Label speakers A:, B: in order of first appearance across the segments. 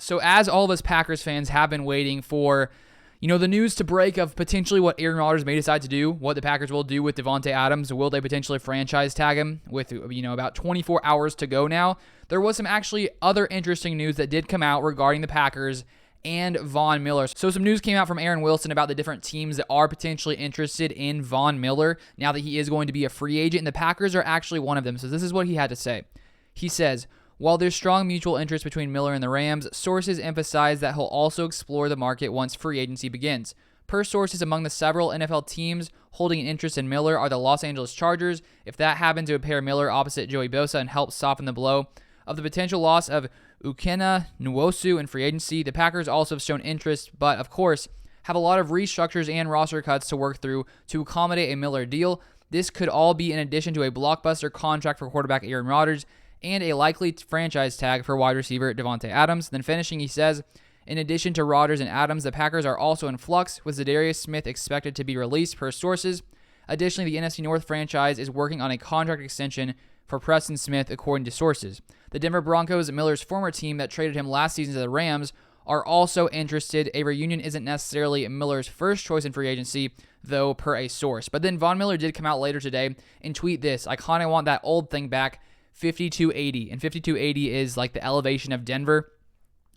A: So as all of us Packers fans have been waiting for, the news to break of potentially what Aaron Rodgers may decide to do, what the Packers will do with Davante Adams, will they potentially franchise tag him with, about 24 hours to go now, there was some actually other interesting news that did come out regarding the Packers and Von Miller. So some news came out from Aaron Wilson about the different teams that are potentially interested in Von Miller now that he is going to be a free agent, and the Packers are actually one of them. So this is what he had to say. He says, while there's strong mutual interest between Miller and the Rams, sources emphasize that he'll also explore the market once free agency begins. Per sources, among the several NFL teams holding an interest in Miller are the Los Angeles Chargers. If that happens, it would pair Miller opposite Joey Bosa and help soften the blow of the potential loss of Uchenna Nwosu in free agency. The Packers also have shown interest, but of course, have a lot of restructures and roster cuts to work through to accommodate a Miller deal. This could all be in addition to a blockbuster contract for quarterback Aaron Rodgers and a likely franchise tag for wide receiver Davante Adams. Then finishing, he says, in addition to Rodgers and Adams, the Packers are also in flux, with Za'Darius Smith expected to be released per sources. Additionally, the NFC North franchise is working on a contract extension for Preston Smith, according to sources. The Denver Broncos, Miller's former team that traded him last season to the Rams, are also interested. A reunion isn't necessarily Miller's first choice in free agency, though, per a source. But then Von Miller did come out later today and tweet this: I kind of want that old thing back, 5280. And 5280 is like the elevation of Denver.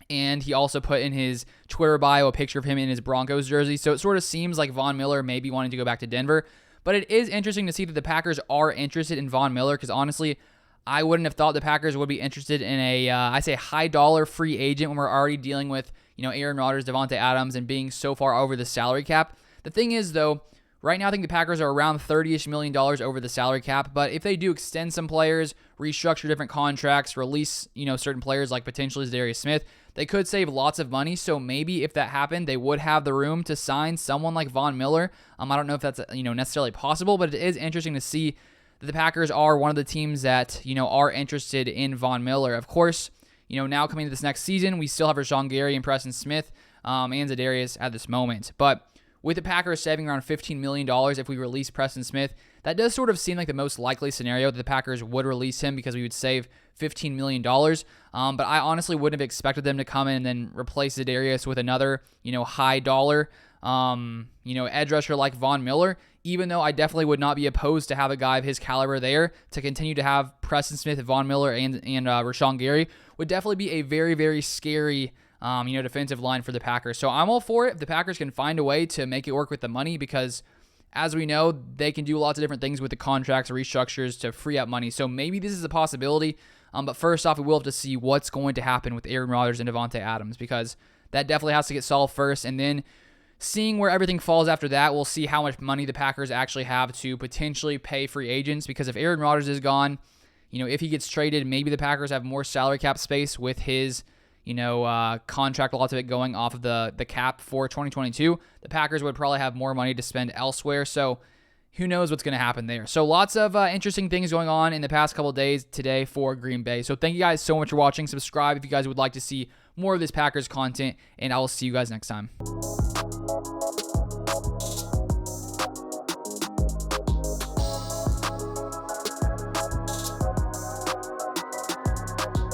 A: And he also put in his Twitter bio a picture of him in his Broncos jersey. So it sort of seems like Von Miller may be wanting to go back to Denver. But it is interesting to see that the Packers are interested in Von Miller, because honestly, I wouldn't have thought the Packers would be interested in a, high dollar free agent when we're already dealing with, Aaron Rodgers, Davante Adams, and being so far over the salary cap. The thing is, though, right now I think the Packers are around $30-ish million over the salary cap, but if they do extend some players, restructure different contracts, release, certain players like potentially Za'Darius Smith, they could save lots of money. So maybe if that happened, they would have the room to sign someone like Von Miller. I don't know if that's, necessarily possible, but it is interesting to see that the Packers are one of the teams that, are interested in Von Miller. Of course, now coming to this next season, we still have Rashawn Gary and Preston Smith and Za'Darius at this moment. But with the Packers saving around $15 million if we release Preston Smith, that does sort of seem like the most likely scenario that the Packers would release him, because we would save $15 million. But I honestly wouldn't have expected them to come in and then replace Za'Darius with another, high dollar, edge rusher like Von Miller, even though I definitely would not be opposed to have a guy of his caliber there to continue to have Preston Smith, Von Miller, and Rashawn Gary. Would definitely be a very, very scary defensive line for the Packers. So I'm all for it if the Packers can find a way to make it work with the money, because as we know, they can do lots of different things with the contracts or restructures to free up money. So maybe this is a possibility. But first off, we will have to see what's going to happen with Aaron Rodgers and Davante Adams, because that definitely has to get solved first. And then seeing where everything falls after that, we'll see how much money the Packers actually have to potentially pay free agents. Because if Aaron Rodgers is gone, if he gets traded, maybe the Packers have more salary cap space with his contract, lots of it going off of the cap for 2022. The Packers would probably have more money to spend elsewhere. So who knows what's going to happen there. So lots of interesting things going on in the past couple of days today for Green Bay. So thank you guys so much for watching. Subscribe if you guys would like to see more of this Packers content, and I will see you guys next time.